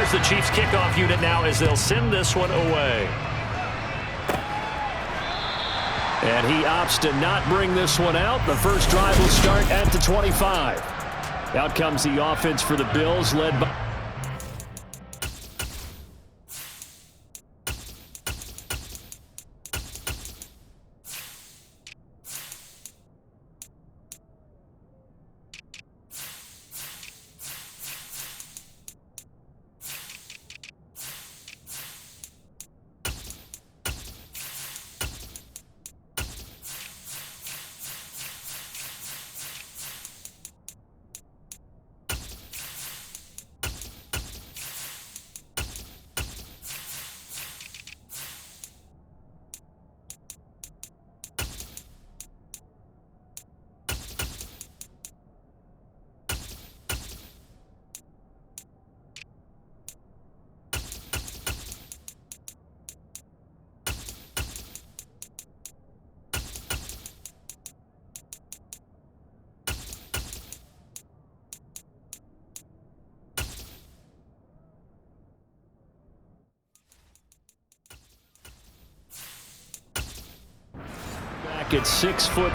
Here's the Chiefs kickoff unit now as they'll send this one away. And he opts to not bring this one out. The first drive will start at the 25. Out comes the offense for the Bills, led by... At 6'5",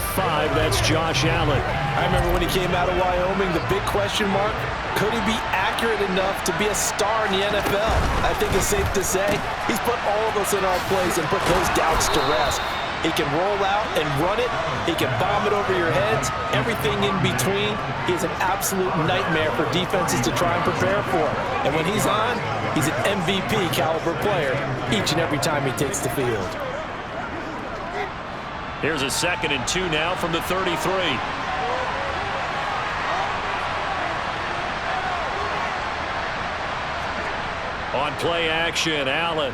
that's Josh Allen. I remember when he came out of Wyoming, the big question mark, could he be accurate enough to be a star in the NFL? I think it's safe to say he's put all of us in our place and put those doubts to rest. He can roll out and run it. He can bomb it over your heads. Everything in between. He's an absolute nightmare for defenses to try and prepare for. And when he's on, he's an MVP caliber player each and every time he takes the field. Here's a 2nd and 2 now from the 33. On play action, Allen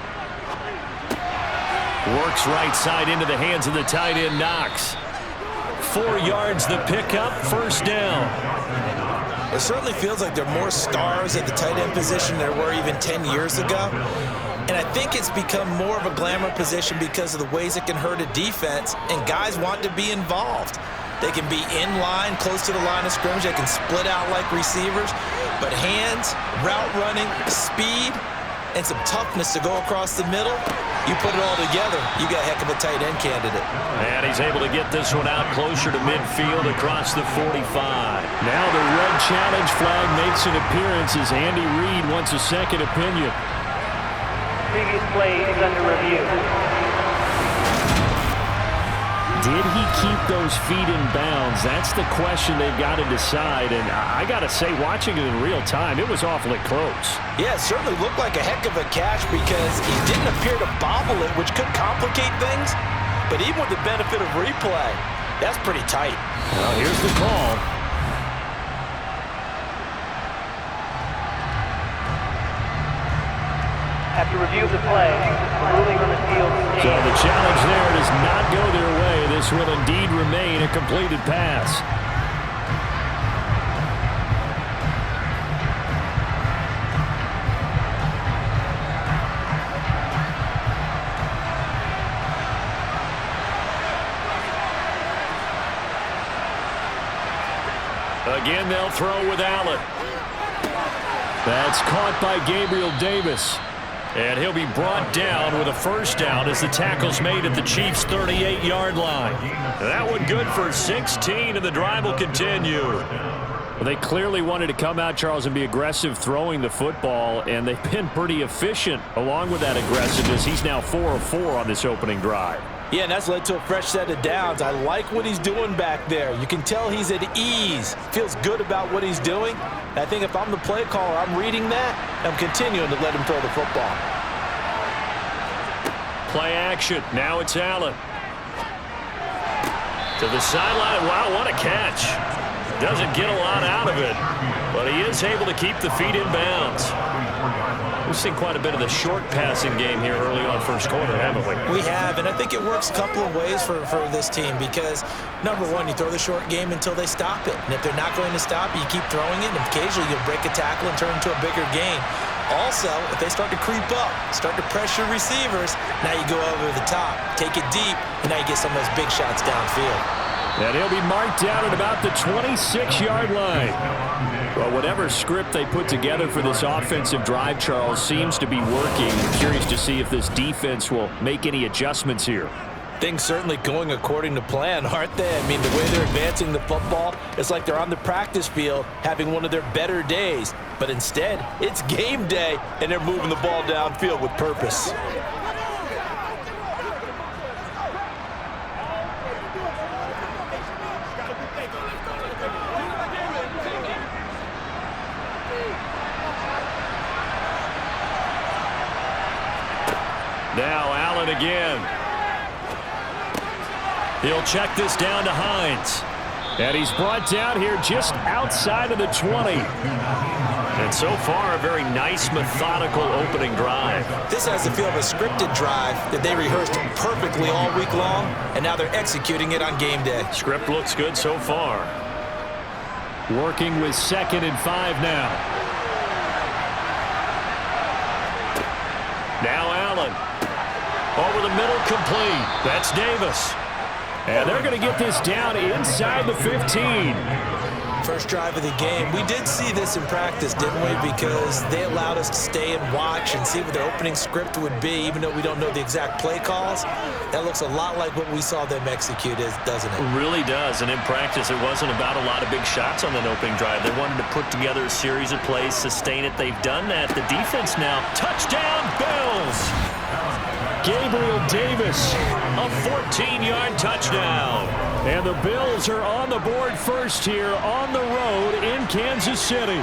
works right side into the hands of the tight end, Knox. 4 yards the pickup, first down. It certainly feels like there are more stars at the tight end position than there were even 10 years ago. And I think it's become more of a glamour position because of the ways it can hurt a defense, and guys want to be involved. They can be in line, close to the line of scrimmage. They can split out like receivers. But hands, route running, speed, and some toughness to go across the middle, you put it all together, you got a heck of a tight end candidate. And he's able to get this one out closer to midfield across the 45. Now the red challenge flag makes an appearance as Andy Reid wants a second opinion. Previous play is under review. Did he keep those feet in bounds? That's the question they've got to decide. And I got to say, watching it in real time, it was awfully close. Yeah, it certainly looked like a heck of a catch because he didn't appear to bobble it, which could complicate things. But even with the benefit of replay, that's pretty tight. Well, here's the call. After review of the play, the ruling on the field stands. So the challenge there does not go their way. This will indeed remain a completed pass. Again, they'll throw with Allen. That's caught by Gabriel Davis. And he'll be brought down with a first down as the tackle's made at the Chiefs' 38-yard line. That one good for 16, and the drive will continue. Well, they clearly wanted to come out, Charles, and be aggressive throwing the football, and they've been pretty efficient along with that aggressiveness. He's now 4 of 4 on this opening drive. Yeah, and that's led to a fresh set of downs. I like what he's doing back there. You can tell he's at ease, feels good about what he's doing. And I think if I'm the play caller, I'm reading that, I'm continuing to let him throw the football. Play action. Now it's Allen. To the sideline. Wow, what a catch. Doesn't get a lot out of it, but he is able to keep the feet in bounds. We've seen quite a bit of the short passing game here early on first quarter, haven't we? We have, and I think it works a couple of ways for this team because, number one, you throw the short game until they stop it. And if they're not going to stop it, you keep throwing it, and occasionally you'll break a tackle and turn it into a bigger game. Also, if they start to creep up, start to pressure receivers, now you go over the top, take it deep, and now you get some of those big shots downfield. And he'll be marked down at about the 26-yard line. Well, whatever script they put together for this offensive drive, Charles, seems to be working. Curious to see if this defense will make any adjustments here. Things certainly going according to plan, aren't they? I mean, the way they're advancing the football, it's like they're on the practice field having one of their better days. But instead, it's game day, and they're moving the ball downfield with purpose. Now Allen again. He'll check this down to Hines. And he's brought down here just outside of the 20. And so far, a very nice, methodical opening drive. This has the feel of a scripted drive that they rehearsed perfectly all week long, and now they're executing it on game day. Script looks good so far. Working with 2nd and 5 now. Now Allen. Over the middle, complete. That's Davis. And they're going to get this down inside the 15. First drive of the game. We did see this in practice, didn't we? Because they allowed us to stay and watch and see what their opening script would be, even though we don't know the exact play calls. That looks a lot like what we saw them execute, doesn't it? It really does. And in practice, it wasn't about a lot of big shots on that opening drive. They wanted to put together a series of plays, sustain it. They've done that. The defense now. Touchdown, Bills! Gabriel Davis, a 14-yard touchdown. And the Bills are on the board first here on the road in Kansas City.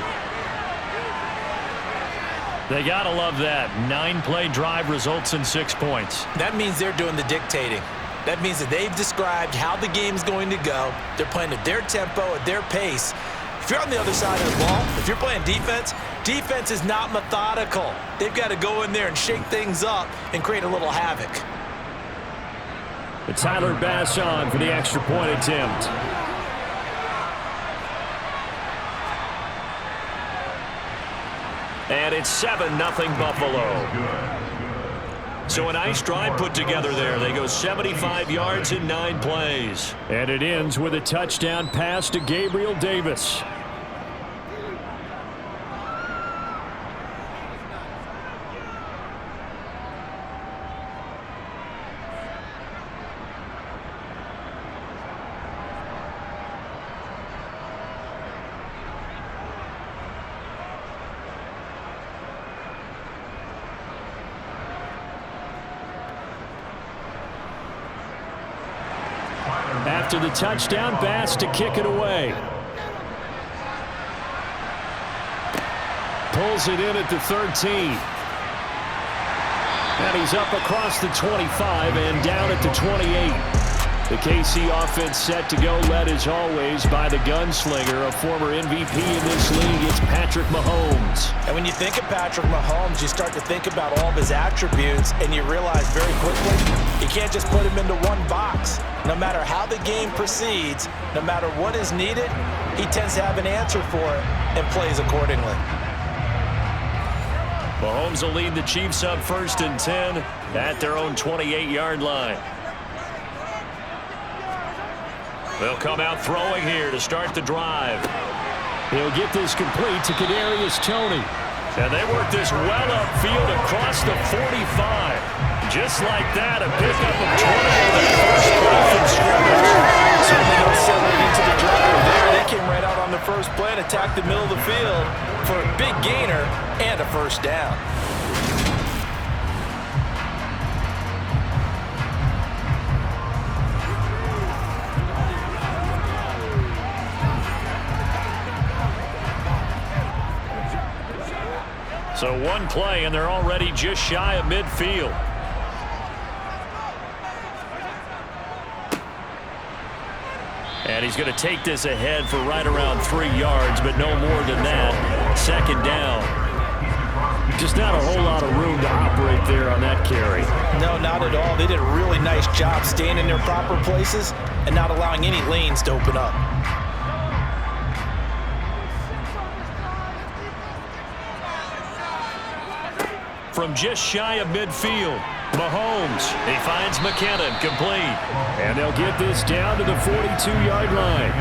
They got to love that. 9-play drive results in 6 points. That means they're doing the dictating. That means that they've described how the game's going to go. They're playing at their tempo, at their pace. If you're on the other side of the ball, if you're playing defense, defense is not methodical. They've got to go in there and shake things up and create a little havoc. It's Tyler Bass on for the extra point attempt. And it's 7-0 Buffalo. So a nice drive put together there. They go 75 yards in 9 plays. And it ends with a touchdown pass to Gabriel Davis. After the touchdown, Bass to kick it away. Pulls it in at the 13. And he's up across the 25 and down at the 28. The KC offense set to go, led as always by the gunslinger, a former MVP in this league. It's Patrick Mahomes. And when you think of Patrick Mahomes, you start to think about all of his attributes, and you realize very quickly you can't just put him into one box. No matter how the game proceeds, no matter what is needed, he tends to have an answer for it and plays accordingly. Mahomes will lead the Chiefs up 1st and 10 at their own 28-yard line. They'll come out throwing here to start the drive. He'll get this complete to Kadarius Toney. And they work this well upfield across the 45. Just like that, a pickup of 20 on the first play from scrimmage. Certainly no settling into the drive there. They came right out on the first play and attacked the middle of the field for a big gainer and a first down. So one play, and they're already just shy of midfield. And he's going to take this ahead for right around 3 yards, but no more than that. 2nd down. Just not a whole lot of room to operate there on that carry. No, not at all. They did a really nice job staying in their proper places and not allowing any lanes to open up. From just shy of midfield, Mahomes, he finds McKinnon, complete. And they'll get this down to the 42-yard line.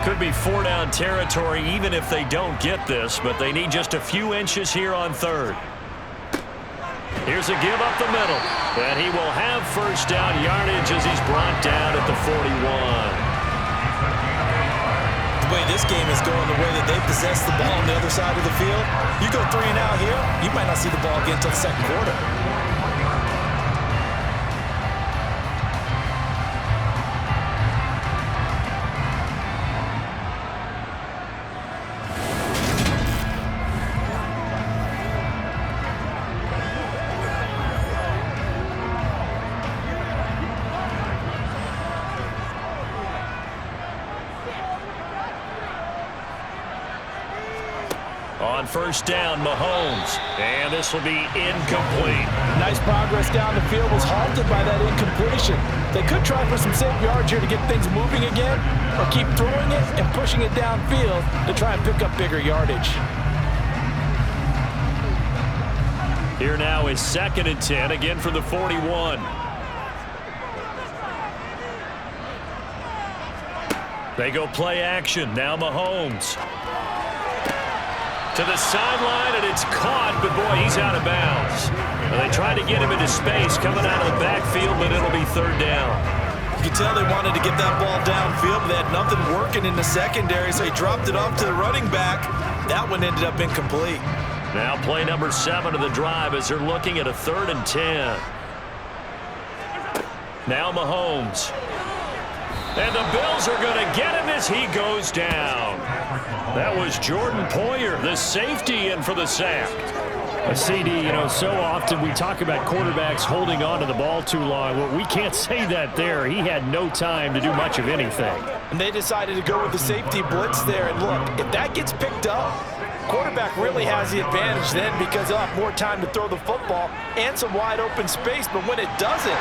Could be 4-down territory even if they don't get this, but they need just a few inches here on third. Here's a give up the middle, and he will have first down yardage as he's brought down at the 41. The way this game is going, the way that they possess the ball on the other side of the field, you go 3 and out here, you might not see the ball again until the second quarter. On first down, Mahomes. And this will be incomplete. Nice progress down the field, was halted by that incompletion. They could try for some safe yards here to get things moving again, or keep throwing it and pushing it downfield to try and pick up bigger yardage. Here now is 2nd and 10, again for the 41. They go play action. Now Mahomes. To the sideline, and it's caught, but boy, he's out of bounds. Well, they tried to get him into space coming out of the backfield, but it'll be 3rd down. You can tell they wanted to get that ball downfield, but they had nothing working in the secondary, so he dropped it off to the running back. That one ended up incomplete. Now play number 7 of the drive as they're looking at a 3rd and 10. Now Mahomes. And the Bills are going to get him as he goes down. That was Jordan Poyer, the safety, in for the sack. A CD, so often we talk about quarterbacks holding on to the ball too long. Well, we can't say that there. He had no time to do much of anything. And they decided to go with the safety blitz there. And look, if that gets picked up, quarterback really has the advantage then because he'll have more time to throw the football and some wide open space. But when it doesn't,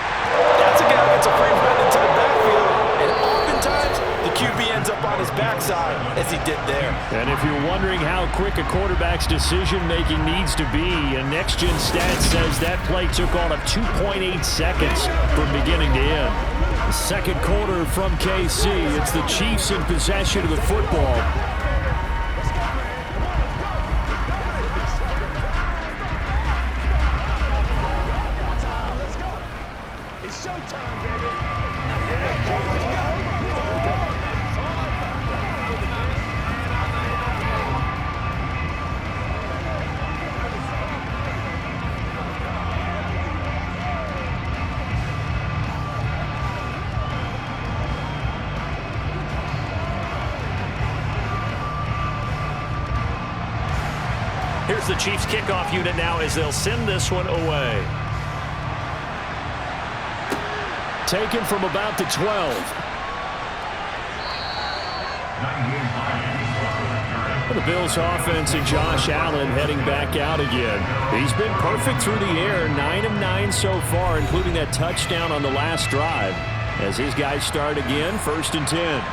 that's a guy that gets a free run into the backfield. And oftentimes, the QB ends up on his backside as he did there. And if you're wondering how quick a quarterback's decision-making needs to be, a next-gen stat says that play took all of 2.8 seconds from beginning to end. The second quarter from KC. It's the Chiefs in possession of the football. Here's the Chiefs kickoff unit now as they'll send this one away. Taken from about the 12. The Bills offense and Josh Allen heading back out again. He's been perfect through the air, 9 of 9 so far, including that touchdown on the last drive. As his guys start again, 1st and 10.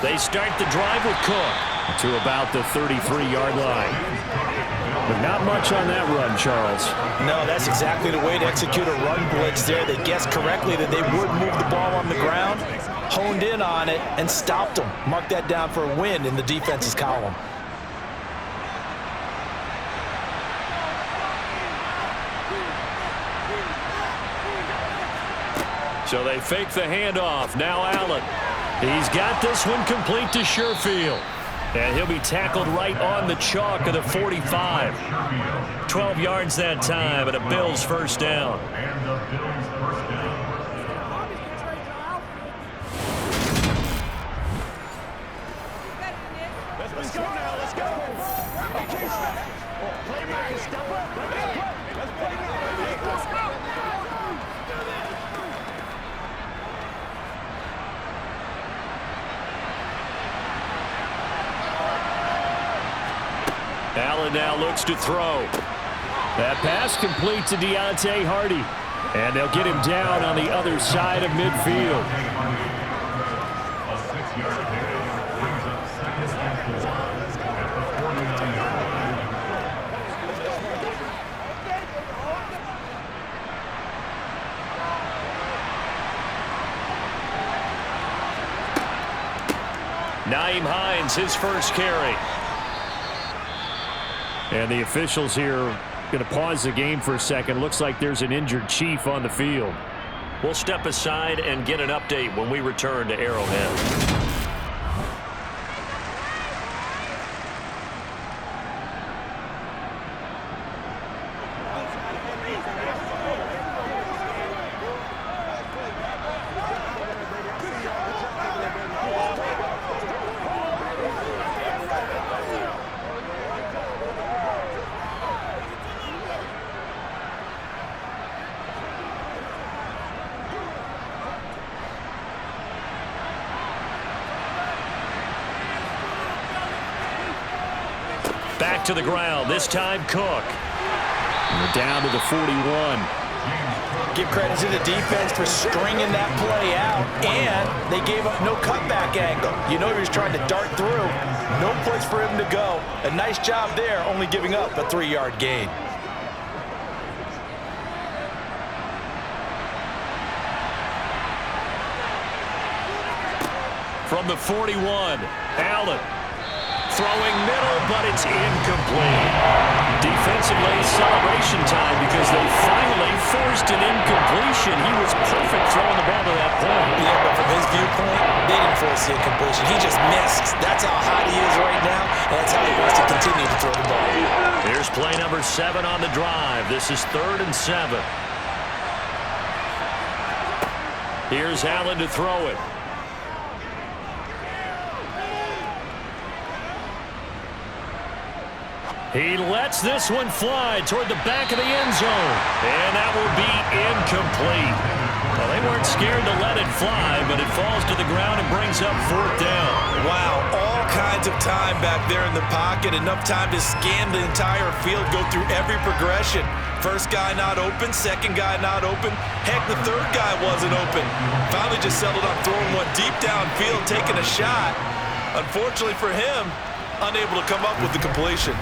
They start the drive with Cook to about the 33-yard line. But not much on that run, Charles. No, that's exactly the way to execute a run blitz there. They guessed correctly that they would move the ball on the ground, honed in on it, and stopped them. Mark that down for a win in the defense's column. So they fake the handoff. Now Allen. He's got this one complete to Sherfield. And he'll be tackled right on the chalk of the 45. 12 yards that time, and a Bills first down. Let's go now, let's go. Okay, stop. Playmaker, step up. Let's play now. Let's go. Allen now looks to throw. That pass complete to Deontay Hardy. And they'll get him down on the other side of midfield. Nyheim Hines, his first carry. And the officials here going to pause the game for a second. Looks like there's an injured Chief on the field. We'll step aside and get an update when we return to Arrowhead. Back to the ground, this time Cook. And we're down to the 41. Give credit to the defense for stringing that play out, and they gave up no cutback angle. You know he was trying to dart through. No place for him to go. A nice job there, only giving up a 3-yard gain. From the 41, Allen. Throwing middle, but it's incomplete. Defensively, celebration time because they finally forced an incompletion. He was perfect throwing the ball to that point. Yeah, but from his viewpoint, they didn't force the incompletion. He just missed. That's how hot he is right now, and that's how he wants to continue to throw the ball. Here's play number 7 on the drive. This is 3rd and 7. Here's Allen to throw it. He lets this one fly toward the back of the end zone. And that will be incomplete. Well, they weren't scared to let it fly, but it falls to the ground and brings up 4th down. Wow, all kinds of time back there in the pocket. Enough time to scan the entire field, go through every progression. First guy not open, second guy not open. Heck, the third guy wasn't open. Finally just settled on throwing one deep downfield, taking a shot. Unfortunately for him, unable to come up with the completion.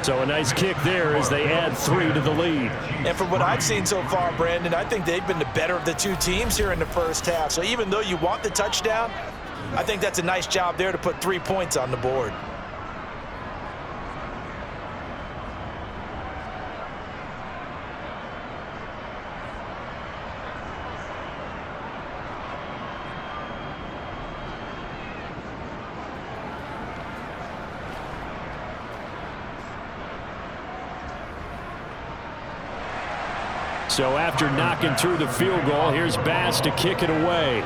So a nice kick there as they add 3 to the lead. And from what I've seen so far, Brandon, I think they've been the better of the two teams here in the first half. So even though you want the touchdown, I think that's a nice job there to put 3 points on the board. So after knocking through the field goal, here's Bass to kick it away.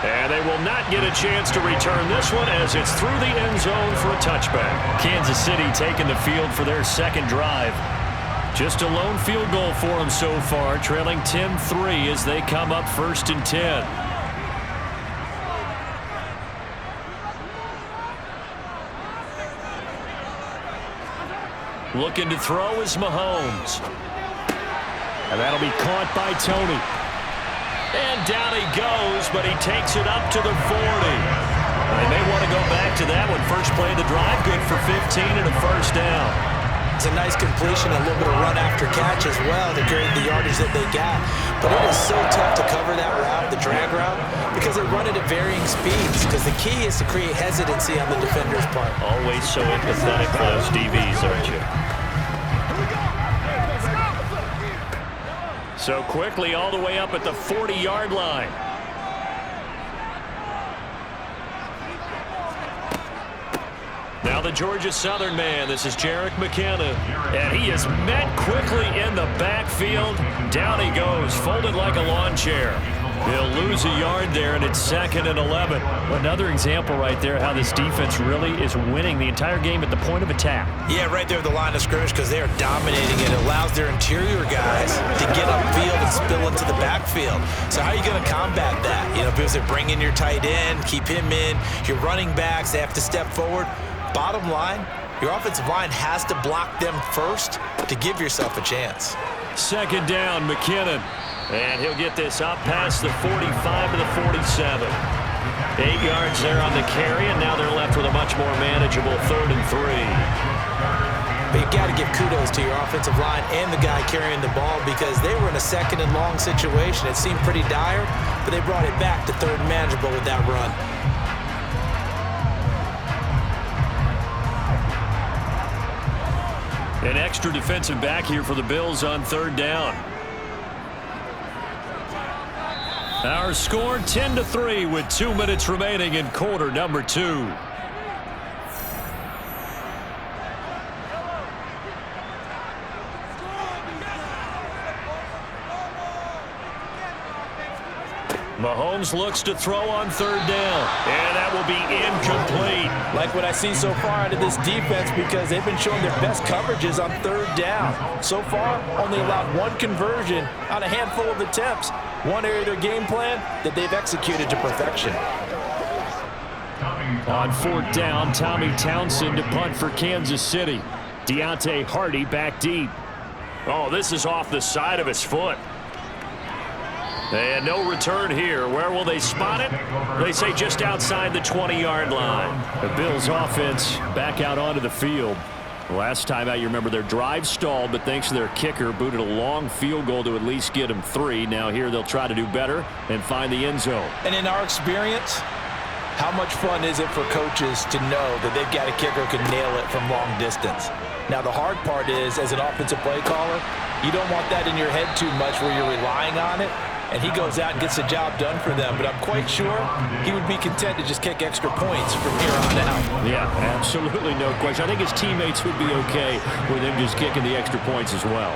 And they will not get a chance to return this one as it's through the end zone for a touchback. Kansas City taking the field for their second drive. Just a lone field goal for them so far, trailing 10-3 as they come up 1st and 10. Looking to throw is Mahomes. And that'll be caught by Tony. And down he goes, but he takes it up to the 40. They may want to go back to that one. First play of the drive, good for 15 and a 1st down. It's a nice completion, a little bit of run after catch as well to create the yardage that they got. But it is so tough to cover that route, the drag route, because they run it at varying speeds. Because the key is to create hesitancy on the defender's part. Always so empathetic for those DBs, aren't you? So quickly all the way up at the 40-yard line. Now the Georgia Southern man. This is Jerick McKinnon. And he is met quickly in the backfield. Down he goes, folded like a lawn chair. He'll lose a yard there, and it's 2nd and 11. Another example right there how this defense really is winning the entire game at the point of attack. Yeah, right there at the line of scrimmage because they are dominating it. It allows their interior guys to get upfield and spill into the backfield. So how are you going to combat that? You know, because they bring in your tight end, keep him in. Your running backs, they have to step forward. Bottom line, Your offensive line has to block them first to give yourself a chance. Second down, McKinnon. And he'll get this up past the 45 to the 47. 8 yards there on the carry, and now they're left with a much more manageable 3rd and 3. But you got to give kudos to your offensive line and the guy carrying the ball because they were in a 2nd and long situation. It seemed pretty dire, but they brought it back to 3rd and manageable with that run. An extra defensive back here for the Bills on 3rd down. Our score 10-3 with 2 minutes remaining in quarter number 2. Mahomes looks to throw on 3rd down, and that will be incomplete. Like what I see so far out of this defense because they've been showing their best coverages on 3rd down. So far, only allowed 1 conversion on a handful of attempts. One area of their game plan that they've executed to perfection. On 4th down, Tommy Townsend to punt for Kansas City. Deontay Hardy back deep. Oh, this is off the side of his foot. And no return here. Where will they spot it? They say just outside the 20-yard line. The Bills offense back out onto the field. Last time out, you remember their drive stalled, but thanks to their kicker, booted a long field goal to at least get them 3. Now here they'll try to do better and find the end zone. And in our experience, how much fun is it for coaches to know that they've got a kicker who can nail it from long distance? Now the hard part is, as an offensive play caller, you don't want that in your head too much where you're relying on it. And he goes out and gets the job done for them. But I'm quite sure he would be content to just kick extra points from here on out. Yeah, absolutely no question. I think his teammates would be okay with him just kicking the extra points as well.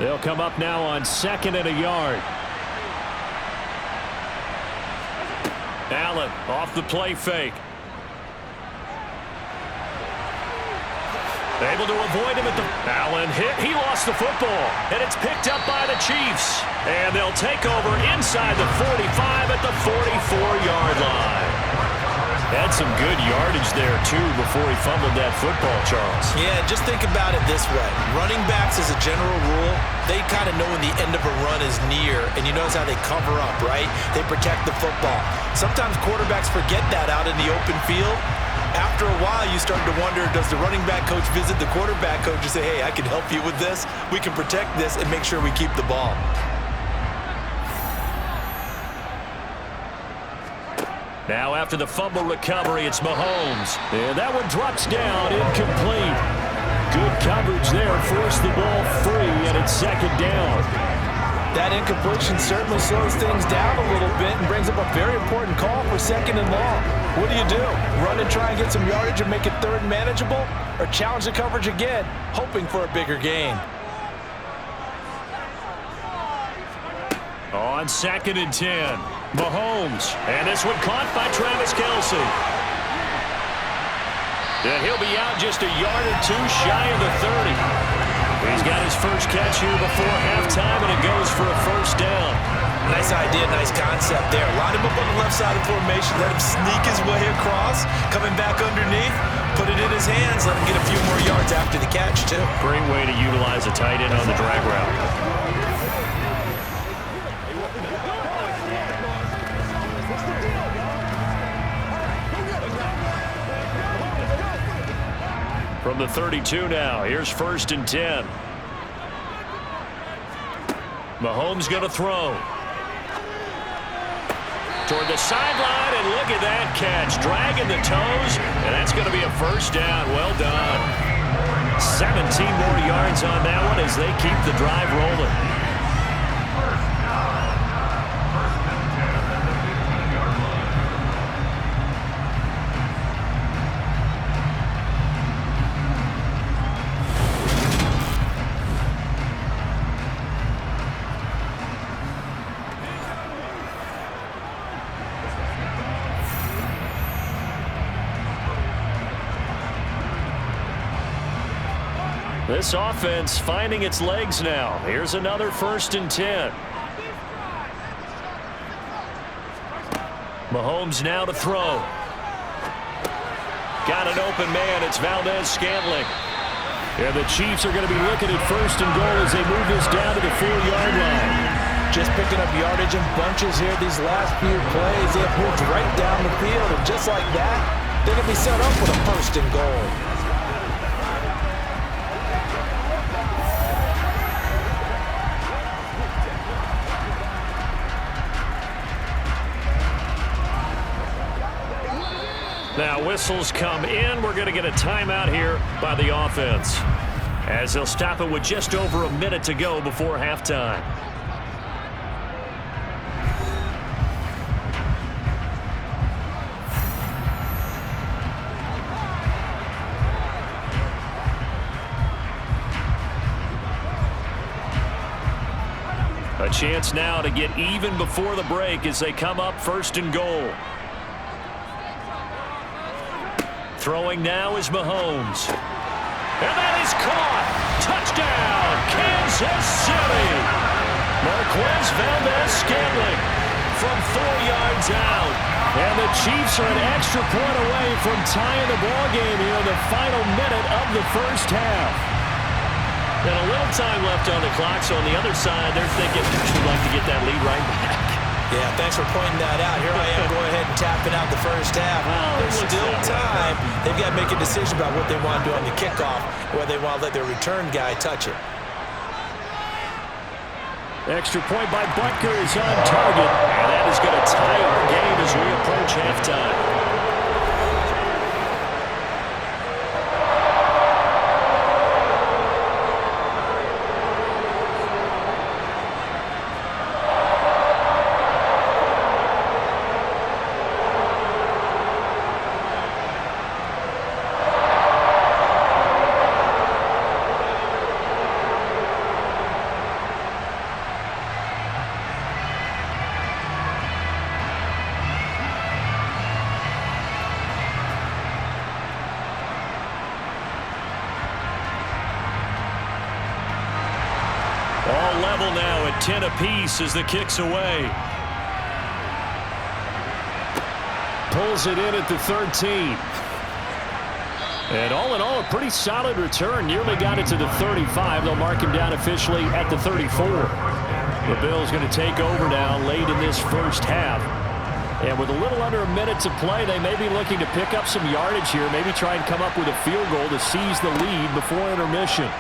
They'll come up now on 2nd and a yard. Allen off the play fake. Able to avoid him at the... Allen hit. He lost the football. And it's picked up by the Chiefs. And they'll take over inside the 45 at the 44-yard line. Had some good yardage there, too, before he fumbled that football, Charles. Yeah, just think about it this way. Running backs, as a general rule, they kind of know when the end of a run is near, and you notice how they cover up, right? They protect the football. Sometimes quarterbacks forget that out in the open field. After a while, you start to wonder, does the running back coach visit the quarterback coach and say, hey, I can help you with this. We can protect this and make sure we keep the ball. Now after the fumble recovery, it's Mahomes. And that one drops down, incomplete. Good coverage there, forced the ball free, and it's 2nd down. That incompletion certainly slows things down a little bit and brings up a very important call for 2nd and long. What do? Run and try and get some yardage and make it 3rd and manageable? Or challenge the coverage again, hoping for a bigger gain? On 2nd and 10, Mahomes. And this one caught by Travis Kelce. And he'll be out just a yard or 2 shy of the 30. He's got his first catch here before halftime, and it goes for a 1st down. Nice idea, nice concept there. Line him up on the left side of formation, let him sneak his way across, coming back underneath, put it in his hands, let him get a few more yards after the catch, too. Great way to utilize a tight end on the drag route. From the 32 now, here's 1st and 10. Mahomes going to throw. Toward the sideline, and look at that catch. Dragging the toes, and that's going to be a 1st down. Well done. 17 more yards on that one as they keep the drive rolling. This offense finding its legs now. Here's another 1st and 10. Mahomes now to throw. Got an open man. It's Valdez-Scantling. And the Chiefs are going to be looking at 1st and goal as they move this down to the 4-yard line. Just picking up yardage in bunches here these last few plays. They have moved right down the field, and just like that, they're going to be set up with a 1st and goal. Now whistles come in. We're going to get a timeout here by the offense, as they'll stop it with just over a minute to go before halftime. A chance now to get even before the break as they come up 1st and goal. Throwing now is Mahomes. And that is caught. Touchdown, Kansas City. Marquez Valdez-Scantling from 4 yards out. And the Chiefs are an extra point away from tying the ball game here in the final minute of the 1st half. And a little time left on the clock, so on the other side, they're thinking we'd like to get that lead right back. Yeah, thanks for pointing that out. Here I am going ahead and tapping out the 1st half. There's still time. They've got to make a decision about what they want to do on the kickoff, whether they want to let their return guy touch it. Extra point by Butker is on target, and that is going to tie our game as we approach halftime. All level now at 10 apiece as the kick's away. Pulls it in at the 13. And all in all, a pretty solid return. Nearly got it to the 35. They'll mark him down officially at the 34. The Bills going to take over now late in this 1st half. And with a little under a minute to play, they may be looking to pick up some yardage here, maybe try and come up with a field goal to seize the lead before intermission.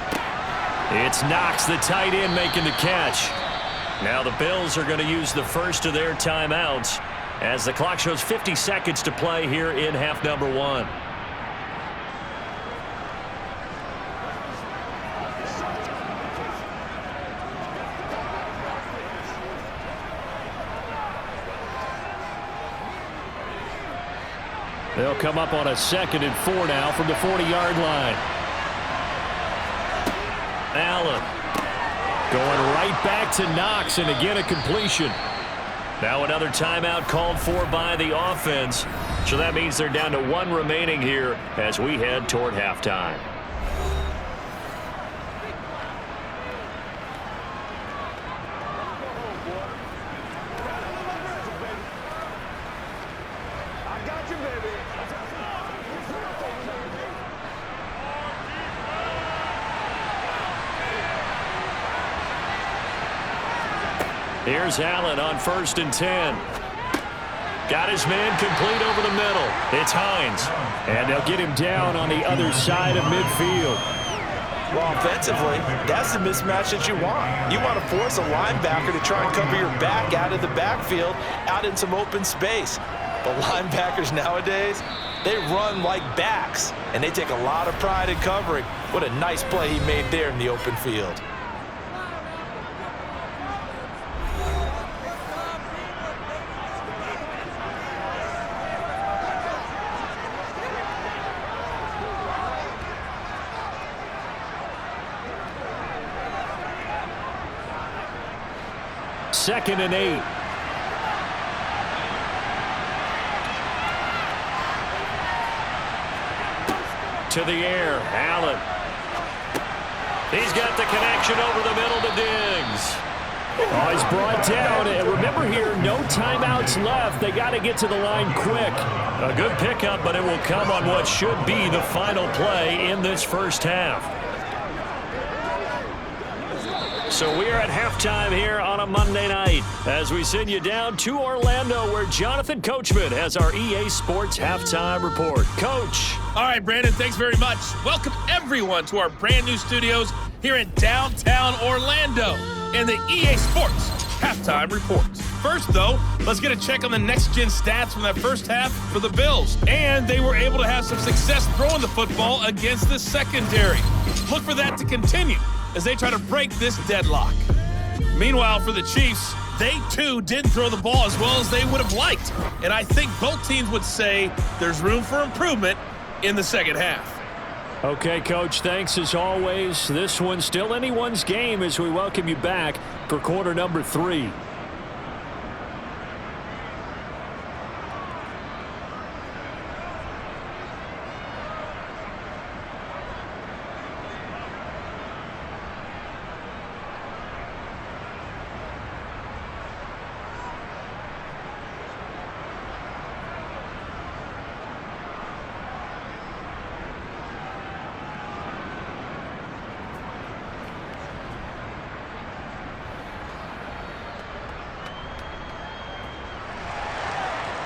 It's Knox, the tight end, making the catch. Now the Bills are going to use the first of their timeouts as the clock shows 50 seconds to play here in half number 1. They'll come up on a 2nd and 4 now from the 40-yard line. Allen going right back to Knox, and again a completion. Now another timeout called for by the offense. So that means they're down to 1 remaining here as we head toward halftime. I got you, baby. Here's Allen on 1st and 10. Got his man complete over the middle. It's Hines. And they'll get him down on the other side of midfield. Well, offensively, that's the mismatch that you want. You want to force a linebacker to try and cover your back out of the backfield, out in some open space. But linebackers nowadays, they run like backs, and they take a lot of pride in covering. What a nice play he made there in the open field. Second and 8. To the air, Allen. He's got the connection over the middle to Diggs. Oh, he's brought down. And remember here, no timeouts left. They got to get to the line quick. A good pickup, but it will come on what should be the final play in this first half. So we are at halftime here on a Monday night as we send you down to Orlando where Jonathan Coachman has our EA Sports Halftime Report. Coach. All right, Brandon, thanks very much. Welcome everyone to our brand new studios here in downtown Orlando and the EA Sports Halftime Report. First, though, let's get a check on the next-gen stats from that first half for the Bills. And they were able to have some success throwing the football against the secondary. Look for that to continue as they try to break this deadlock. Meanwhile, for the Chiefs, they too didn't throw the ball as well as they would have liked. And I think both teams would say there's room for improvement in the second half. Okay, Coach, thanks as always. This one's still anyone's game as we welcome you back for quarter number 3.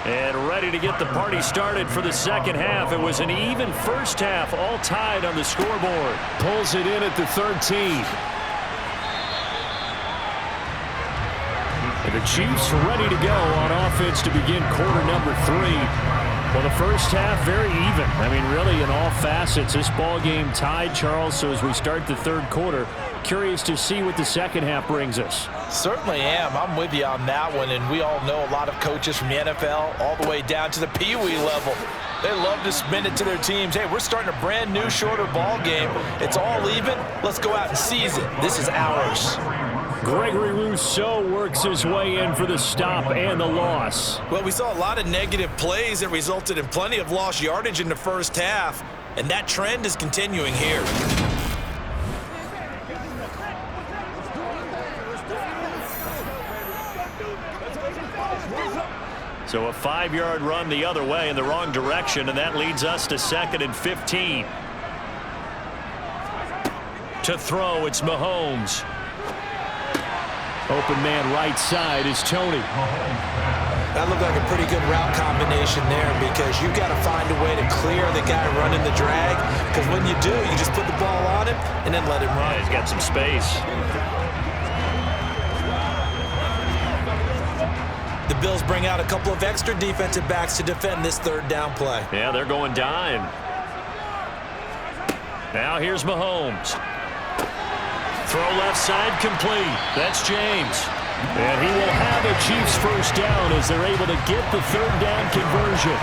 And ready to get the party started for the second half. It was an even first half, all tied on the scoreboard. Pulls it in at the 13. And the Chiefs ready to go on offense to begin quarter number 3. Well, the first half, very even. I mean, really, in all facets, this ball game tied, Charles. So as we start the third quarter, curious to see what the second half brings us. Certainly am. I'm with you on that one, and we all know a lot of coaches from the NFL all the way down to the Pee Wee level. They love to spin it to their teams. Hey, we're starting a brand new, shorter ball game. It's all even. Let's go out and seize it. This is ours. Gregory Rousseau works his way in for the stop and the loss. Well, we saw a lot of negative plays that resulted in plenty of lost yardage in the first half, and that trend is continuing here. So a 5-yard run the other way in the wrong direction, and that leads us to 2nd and 15. To throw, it's Mahomes. Open man right side is Tony. That looked like a pretty good route combination there because you've got to find a way to clear the guy running the drag, because when you do, you just put the ball on him and then let him run. Yeah, he's got some space. The Bills bring out a couple of extra defensive backs to defend this third down play. Yeah, they're going dime. Now here's Mahomes. Throw left side complete. That's James. And he will have a Chiefs first down as they're able to get the third down conversion.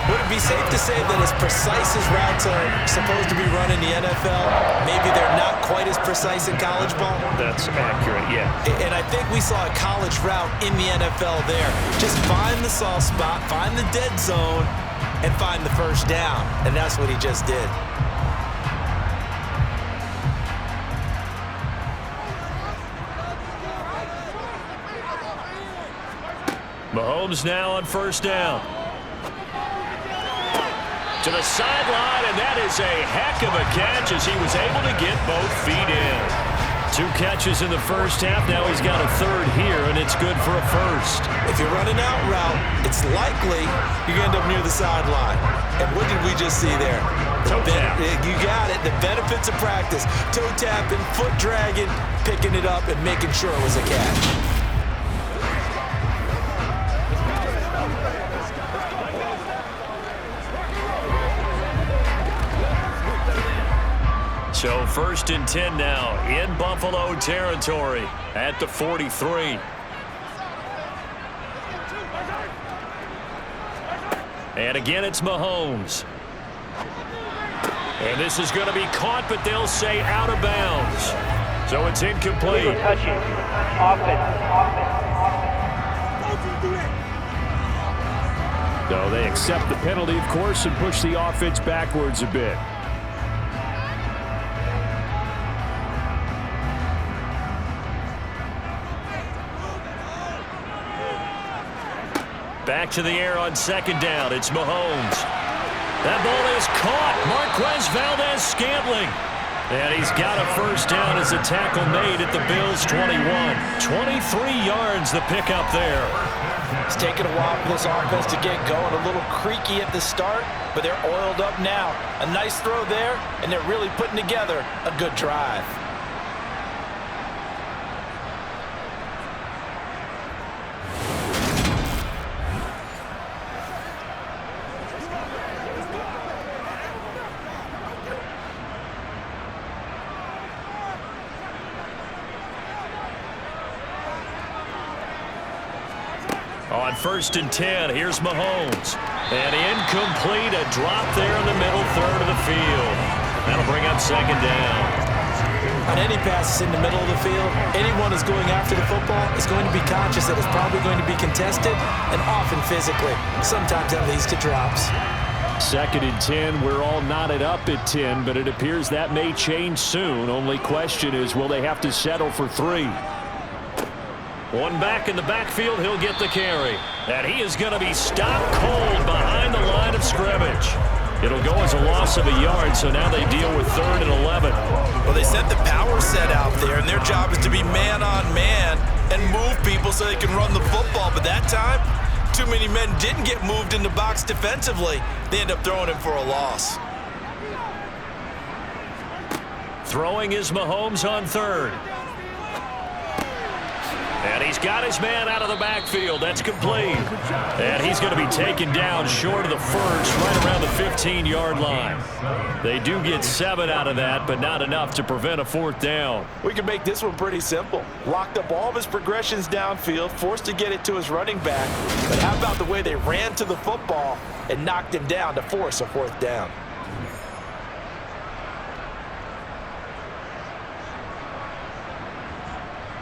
Would it be safe to say that as precise as routes are supposed to be run in the NFL, maybe they're not quite as precise in college ball? That's accurate, yeah. And I think we saw a college route in the NFL there. Just find the soft spot, find the dead zone, and find the first down. And that's what he just did. Mahomes now on first down. To the sideline, and that is a heck of a catch as he was able to get both feet in. 2 catches in the first half. Now he's got a third here, and it's good for a first. If you're running out route, it's likely you're going to end up near the sideline. And what did we just see there? Toe tap. You got it. The benefits of practice. Toe tapping, foot dragging, picking it up, and making sure it was a catch. So 1st and 10 now in Buffalo territory at the 43. And again, it's Mahomes. And this is going to be caught, but they'll say out of bounds. So it's incomplete. Illegal touching. Offense. So they accept the penalty, of course, and push the offense backwards a bit. Back to the air on second down. It's Mahomes. That ball is caught. Marquez Valdez-Scantling. And he's got a first down as a tackle made at the Bills' 21. 23 yards the pickup there. It's taken a while for this offense to get going. A little creaky at the start, but they're oiled up now. A nice throw there, and they're really putting together a good drive. On 1st and 10, here's Mahomes. And incomplete, a drop there in the middle third of the field. That'll bring up second down. On any passes in the middle of the field, anyone who's going after the football is going to be conscious that it's probably going to be contested and often physically. Sometimes that leads to drops. 2nd and 10, we're all knotted up at 10, but it appears that may change soon. Only question is, will they have to settle for 3? One back in the backfield, he'll get the carry. And he is going to be stopped cold behind the line of scrimmage. It'll go as a loss of a yard, so now they deal with 3rd and 11. Well, they set the power set out there, and their job is to be man-on-man and move people so they can run the football. But that time, too many men didn't get moved in the box defensively. They end up throwing him for a loss. Throwing is Mahomes on 3rd. And he's got his man out of the backfield. That's complete. And he's going to be taken down short of the first, right around the 15-yard line. They do get 7 out of that, but not enough to prevent a 4th down. We can make this one pretty simple. Locked up all of his progressions downfield, forced to get it to his running back. But how about the way they ran to the football and knocked him down to force a 4th down?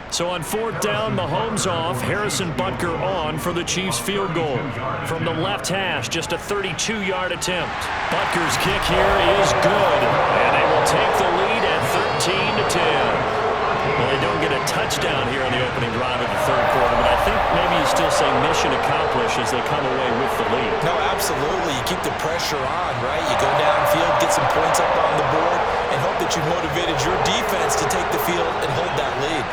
So on 4th down, Mahomes off, Harrison Butker on for the Chiefs field goal. From the left hash, just a 32-yard attempt. Butker's kick here is good, and they will take the lead at 13-10. Well, they don't get a touchdown here in the opening drive of the 3rd quarter, but I think maybe you still say mission accomplished as they come away with the lead. No, absolutely. You keep the pressure on, right? You go downfield, get some points up on the board, and hope that you motivated your defense to take the field and hold that lead.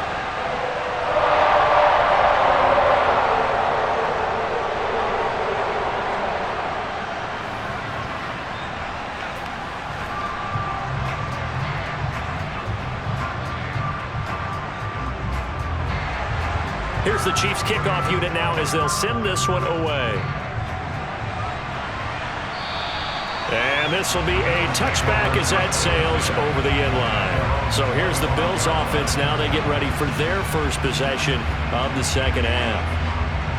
Here's the Chiefs kickoff unit now as they'll send this one away. And this will be a touchback as that sails over the end line. So here's the Bills offense now. They get ready for their first possession of the 2nd half.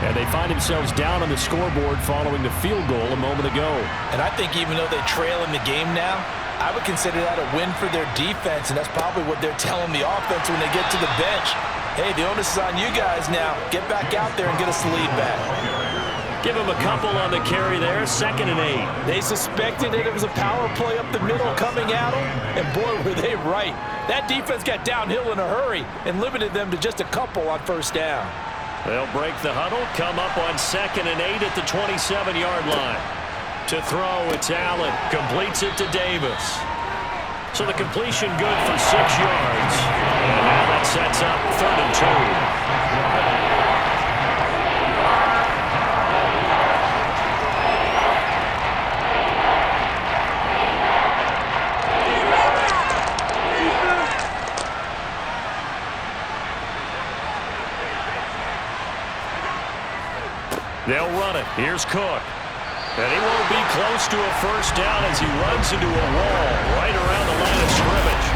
And they find themselves down on the scoreboard following the field goal a moment ago. And I think even though they trail in the game now, I would consider that a win for their defense, and that's probably what they're telling the offense when they get to the bench. Hey, the onus is on you guys now. Get back out there and get us the lead back. Give him a couple on the carry there, 2nd and 8. They suspected that it was a power play up the middle coming at them, and boy, were they right. That defense got downhill in a hurry and limited them to just a couple on 1st down. They'll break the huddle, come up on 2nd and 8 at the 27-yard line. To throw, it's Allen. Completes it to Davis. So the completion good for 6 yards. And now that sets up 3rd and 2. They'll run it. Here's Cook. And he won't be close to a 1st down as he runs into a wall right around the line of scrimmage.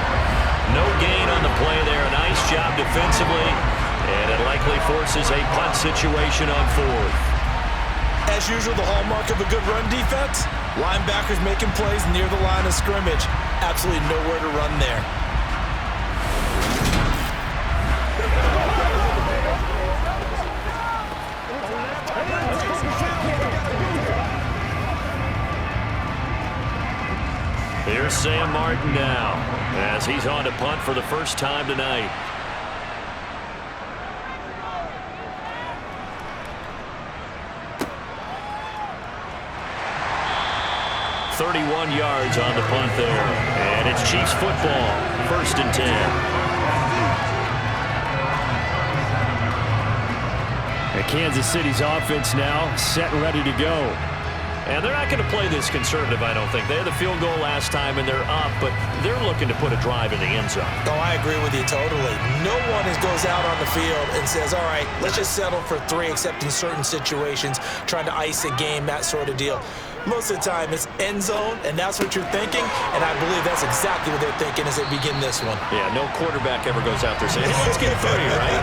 No gain on the play there. Nice job defensively. And it likely forces a punt situation on 4th. As usual, the hallmark of a good run defense, linebackers making plays near the line of scrimmage. Absolutely nowhere to run there. Here's Sam Martin now as he's on to punt for the first time tonight. 31 yards on the punt there. And it's Chiefs football, 1st and 10. Kansas City's offense now set and ready to go. And they're not going to play this conservative, I don't think. They had the field goal last time, and they're up, but they're looking to put a drive in the end zone. Oh, I agree with you totally. No one goes out on the field and says, all right, let's just settle for 3, except in certain situations, trying to ice a game, that sort of deal. Most of the time, it's end zone, and that's what you're thinking, and I believe that's exactly what they're thinking as they begin this one. Yeah, no quarterback ever goes out there saying, hey, let's get 30, right?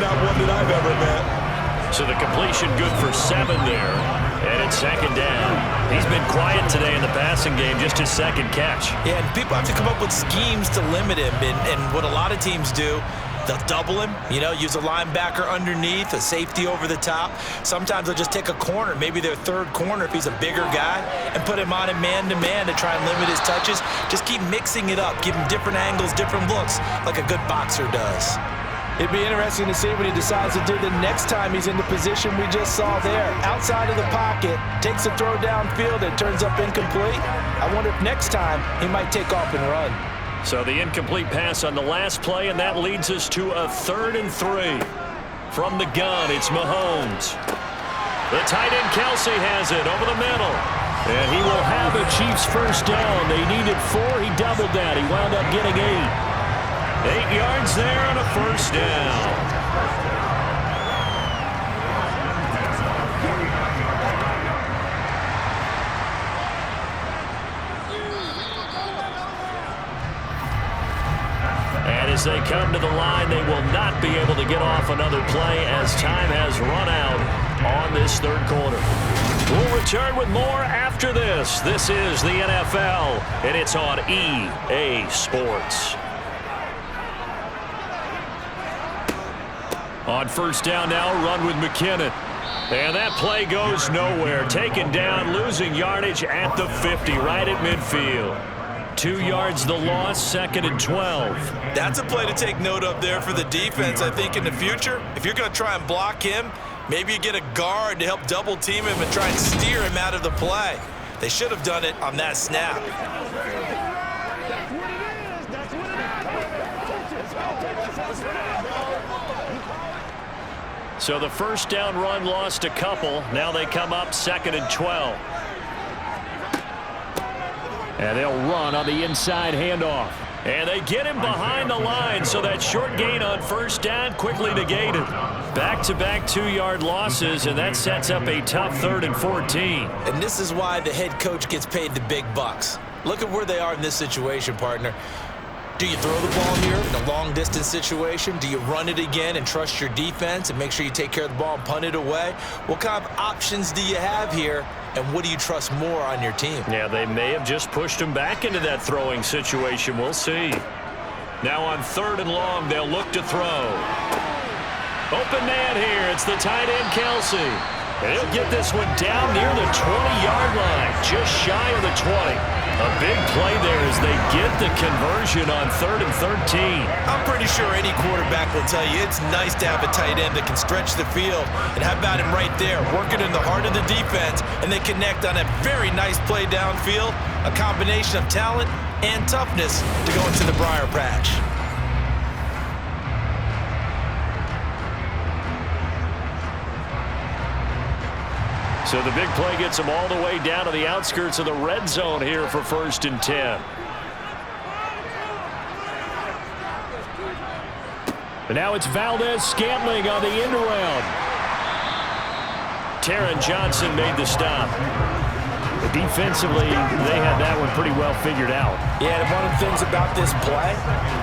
Not one that I've ever met. So the completion good for 7 there. And it's 2nd down. He's been quiet today in the passing game, just his 2nd catch. Yeah, and people have to come up with schemes to limit him. And what a lot of teams do, they'll double him, use a linebacker underneath, a safety over the top. Sometimes they'll just take a corner, maybe their 3rd corner if he's a bigger guy, and put him on a man-to-man to try and limit his touches. Just keep mixing it up, give him different angles, different looks, like a good boxer does. It'd be interesting to see what he decides to do the next time he's in the position we just saw there. Outside of the pocket, takes a throw downfield and turns up incomplete. I wonder if next time he might take off and run. So the incomplete pass on the last play, and that leads us to a 3rd and 3. From the gun, it's Mahomes. The tight end Kelsey has it over the middle. And he will have a Chiefs 1st down. They needed 4. He doubled that. He wound up getting 8. 8 yards there on a 1st down. And as they come to the line, they will not be able to get off another play as time has run out on this 3rd quarter. We'll return with more after this. This is the NFL, and it's on EA Sports. On 1st down now, run with McKinnon. And that play goes nowhere. Taken down, losing yardage at the 50, right at midfield. 2 yards the loss, 2nd and 12. That's a play to take note of there for the defense. I think in the future, if you're going to try and block him, maybe you get a guard to help double team him and try and steer him out of the play. They should have done it on that snap. So the 1st down run lost a couple. Now they come up 2nd and 12. And they'll run on the inside handoff. And they get him behind the line, so that short gain on 1st down quickly negated. Back-to-back 2-yard losses, and that sets up a tough 3rd and 14. And this is why the head coach gets paid the big bucks. Look at where they are in this situation, partner. Do you throw the ball here in a long-distance situation? Do you run it again and trust your defense and make sure you take care of the ball and punt it away? What kind of options do you have here, and what do you trust more on your team? Yeah, they may have just pushed him back into that throwing situation. We'll see. Now on 3rd and long, they'll look to throw. Open man here. It's the tight end, Kelsey. And he'll get this one down near the 20-yard line, just shy of the 20. A big play there as they get the conversion on 3rd and 13. I'm pretty sure any quarterback will tell you it's nice to have a tight end that can stretch the field. And how about him right there, working in the heart of the defense, and they connect on a very nice play downfield, a combination of talent and toughness to go into the briar patch. So the big play gets them all the way down to the outskirts of the red zone here for 1st and 10. And now it's Valdez-Scantling on the end around. Taron Johnson made the stop. But defensively, they had that one pretty well figured out. Yeah, and one of the things about this play,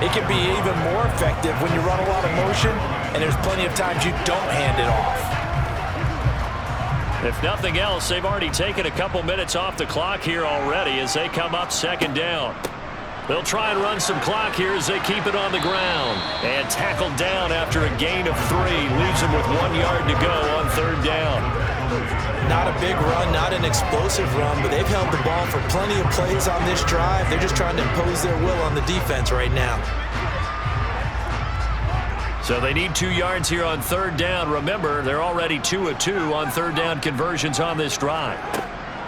it can be even more effective when you run a lot of motion, and there's plenty of times you don't hand it off. If nothing else, they've already taken a couple minutes off the clock here already as they come up 2nd down. They'll try and run some clock here as they keep it on the ground. And tackled down after a gain of 3. Leaves them with 1 yard to go on 3rd down. Not a big run, not an explosive run, but they've held the ball for plenty of plays on this drive. They're just trying to impose their will on the defense right now. So they need 2 yards here on 3rd down. Remember, they're already 2 of 2 on 3rd down conversions on this drive.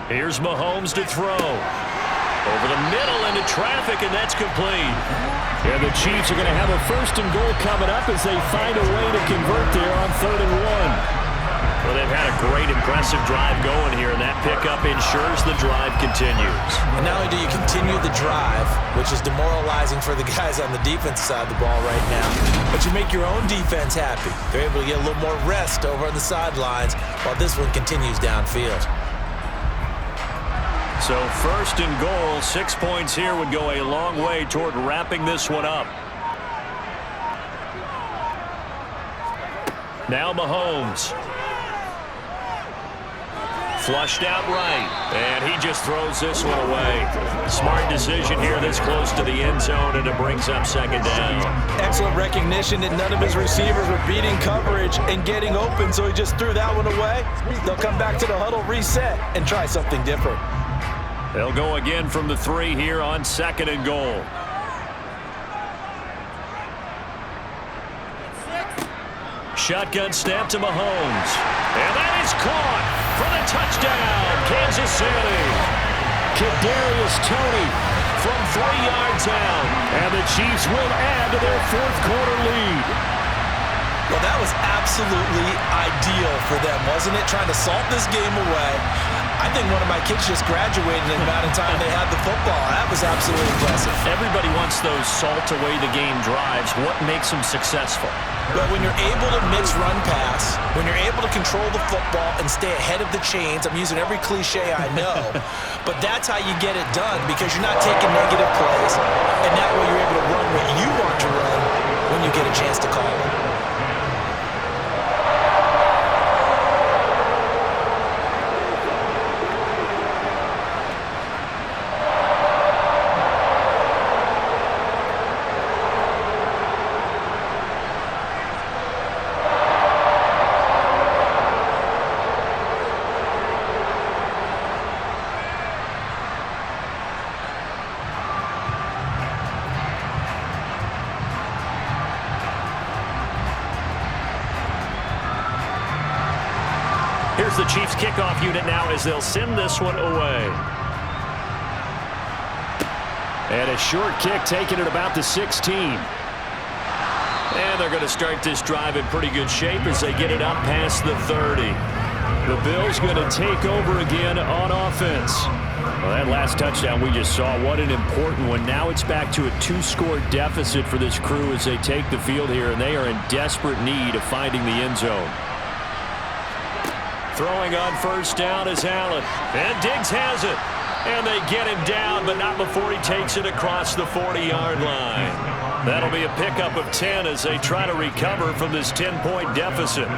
Here's Mahomes to throw. Over the middle into traffic, and that's complete. And the Chiefs are going to have a 1st and goal coming up as they find a way to convert there on 3rd and 1. Well, they've had a great, impressive drive going here, and that pickup ensures the drive continues. And not only do you continue the drive, which is demoralizing for the guys on the defense side of the ball right now, but you make your own defense happy. They're able to get a little more rest over on the sidelines while this one continues downfield. So 1st and goal, 6 points here would go a long way toward wrapping this one up. Now Mahomes. Flushed out right, and he just throws this one away. Smart decision here this close to the end zone, and it brings up 2nd down. Excellent recognition that none of his receivers were beating coverage and getting open, so he just threw that one away. They'll come back to the huddle, reset, and try something different. They'll go again from the 3 here on 2nd and goal. Shotgun snap to Mahomes. And that is caught for the touchdown, Kansas City. Kadarius Toney from 3 yards out. And the Chiefs will add to their 4th quarter lead. Well, that was absolutely ideal for them, wasn't it? Trying to salt this game away. I think one of my kids just graduated in the amount of time they had the football. That was absolutely impressive. Everybody wants those salt-away-the-game drives. What makes them successful? But when you're able to mix run-pass, when you're able to control the football and stay ahead of the chains, I'm using every cliche I know, but that's how you get it done because you're not taking negative plays, and that way you're able to run what you want to run when you get a chance to call it. Here's the Chiefs kickoff unit now as they'll send this one away. And a short kick taken at about the 16. And they're going to start this drive in pretty good shape as they get it up past the 30. The Bills going to take over again on offense. Well, that last touchdown we just saw, what an important one. Now it's back to a 2-score deficit for this crew as they take the field here, and they are in desperate need of finding the end zone. Throwing on 1st down is Allen. And Diggs has it. And they get him down, but not before he takes it across the 40-yard line. That'll be a pickup of 10 as they try to recover from this 10-point deficit.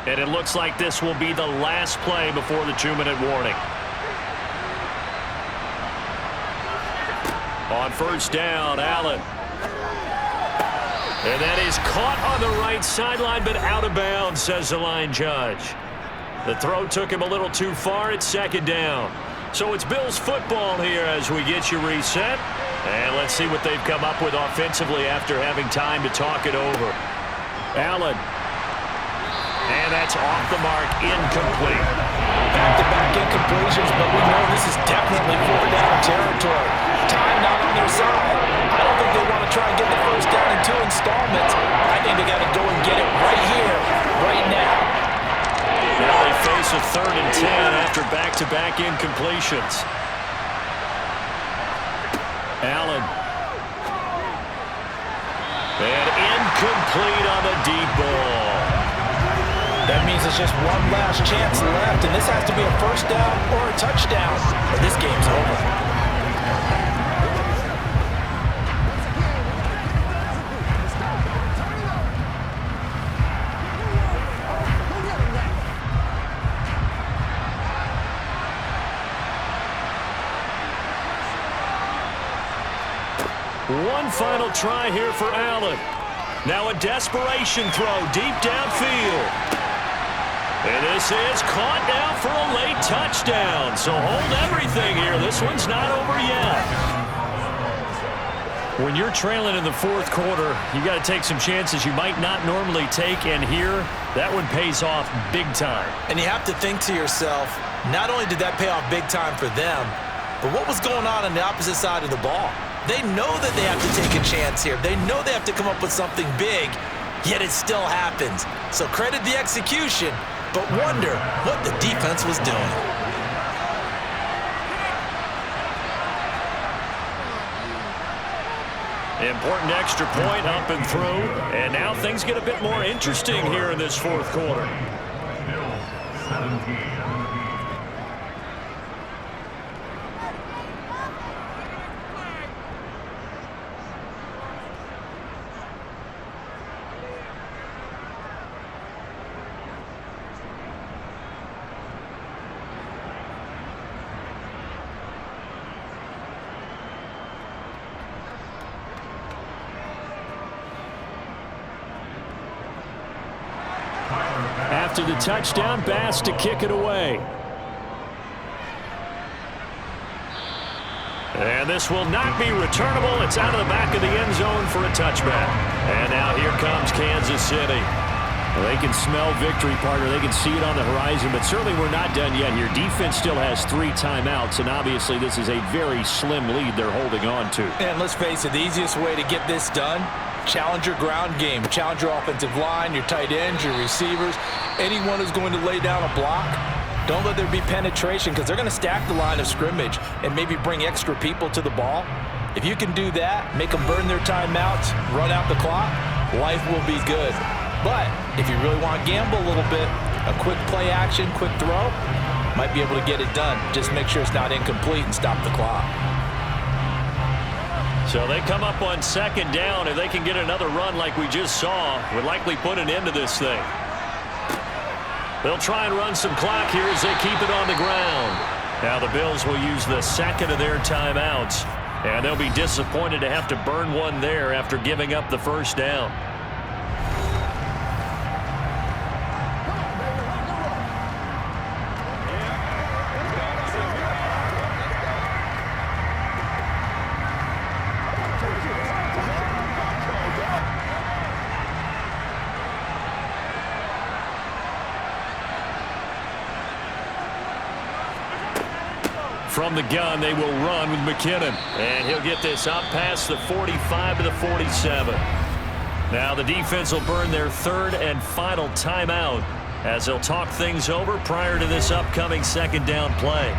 And it looks like this will be the last play before the 2-minute warning. On 1st down, Allen. And that is caught on the right sideline, but out of bounds, says the line judge. The throw took him a little too far. It's 2nd down. So it's Bills football here as we get you reset. And let's see what they've come up with offensively after having time to talk it over. Allen. And that's off the mark, incomplete. Back-to-back incompletions, but we know this is definitely 4th down territory. Time not on their side. I don't think they want to try and get the 1st down in 2 installments. I think they got to go and get it right here, right now. Now they face a 3rd and 10 after back-to-back incompletions. Allen. And incomplete on the deep ball. That means it's just one last chance left, and this has to be a 1st down or a touchdown, or this game's over. One final try here for Allen. Now a desperation throw deep downfield. And this is caught now for a late touchdown. So hold everything here. This one's not over yet. When you're trailing in the fourth quarter, you got to take some chances you might not normally take, and here, that one pays off big time. And you have to think to yourself, not only did that pay off big time for them, but what was going on the opposite side of the ball? They know that they have to take a chance here. They know they have to come up with something big, yet it still happens. So credit the execution, but wonder what the defense was doing. Important extra point up and through, and now things get a bit more interesting here in this fourth quarter. After the touchdown, Bass to kick it away. And this will not be returnable. It's out of the back of the end zone for a touchback. And now here comes Kansas City. Well, they can smell victory, partner. They can see it on the horizon, but certainly we're not done yet here. Defense still has 3 timeouts, and obviously this is a very slim lead they're holding on to. And let's face it, the easiest way to get this done, challenge your ground game. Challenge your offensive line, your tight ends, your receivers, anyone who's going to lay down a block. Don't let there be penetration because they're going to stack the line of scrimmage and maybe bring extra people to the ball. If you can do that, make them burn their timeouts, run out the clock, life will be good. But if you really want to gamble a little bit, a quick play action, quick throw, might be able to get it done. Just make sure it's not incomplete and stop the clock. So they come up on second down. If they can get another run like we just saw, would likely put an end to this thing. They'll try and run some clock here as they keep it on the ground. Now the Bills will use the second of their timeouts, and they'll be disappointed to have to burn one there after giving up the first down. From the gun, they will run with McKinnon. And he'll get this up past the 45 to the 47. Now the defense will burn their third and final timeout as they'll talk things over prior to this upcoming second down play.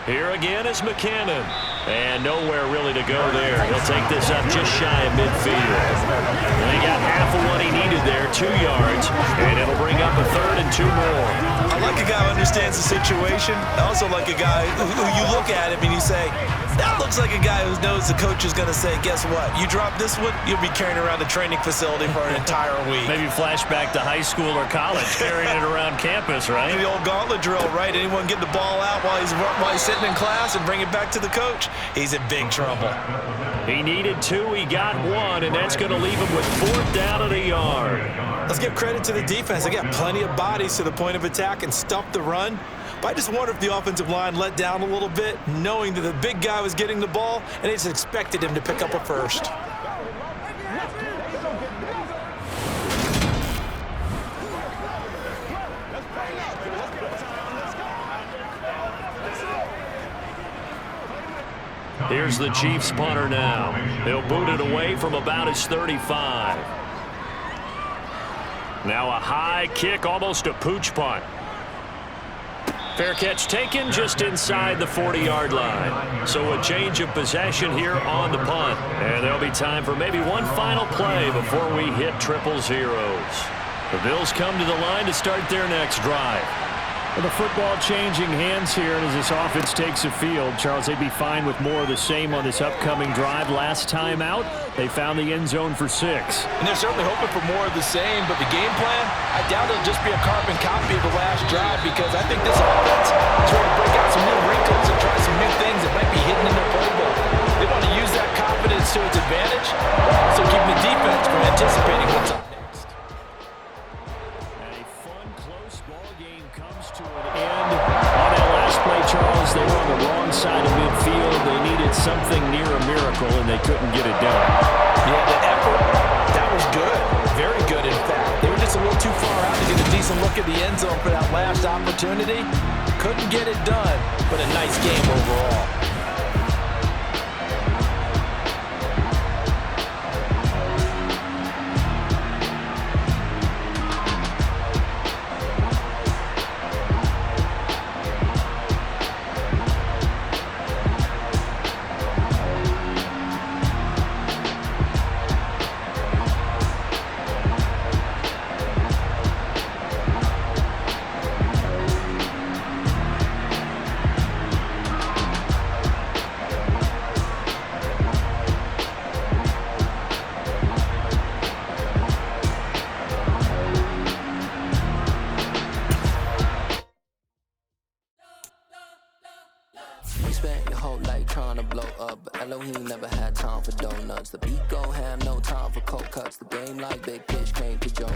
Here again is McKinnon. And nowhere really to go there. He'll take this up just shy of midfield. And he got half of what he needed there, 2 yards. And it'll bring up a third and 2 more. I like a guy who understands the situation. I also like a guy who you look at him and you say, that looks like a guy who knows the coach is going to say, guess what? You drop this one, you'll be carrying around the training facility for an entire week. Maybe flashback to high school or college, carrying it around campus, right? The old gauntlet drill, right? Anyone get the ball out while he's sitting in class and bring it back to the coach? He's in big trouble. He needed 2, he got 1, and that's going to leave him with 4th down at a yard. Let's give credit to the defense. They got plenty of bodies to the point of attack and stuffed the run. But I just wonder if the offensive line let down a little bit, knowing that the big guy was getting the ball, and they just expected him to pick up a first. Here's the Chiefs punter now. He'll boot it away from about his 35. Now a high kick, almost a pooch punt. Fair catch taken just inside the 40-yard line. So a change of possession here on the punt. And there'll be time for maybe one final play before we hit triple zeros. The Bills come to the line to start their next drive. Well, the football changing hands here, and as this offense takes the field, Charles, they'd be fine with more of the same on this upcoming drive. Last time out, they found the end zone for 6. And they're certainly hoping for more of the same, but the game plan, I doubt it'll just be a carbon copy of the last drive, because I think this offense is ready to break out some new wrinkles and try some new things that might be hidden in their playbook. They want to use that confidence to its advantage, so keeping the defense from anticipating what's up next. And a fun, close ball game comes to an end. On that last play, Charles, they were on the wrong side of midfield. They needed something near a miracle, and they couldn't get it done. Yeah, the effort, that was good. Very good, in fact. They were just a little too far out to get a decent look at the end zone for that last opportunity. Couldn't get it done, but a nice game overall. Spent your whole life trying to blow up, but Elohim never had time for donuts. The beat gon' have no time for cold cuts. The game like big pitch came to Jones.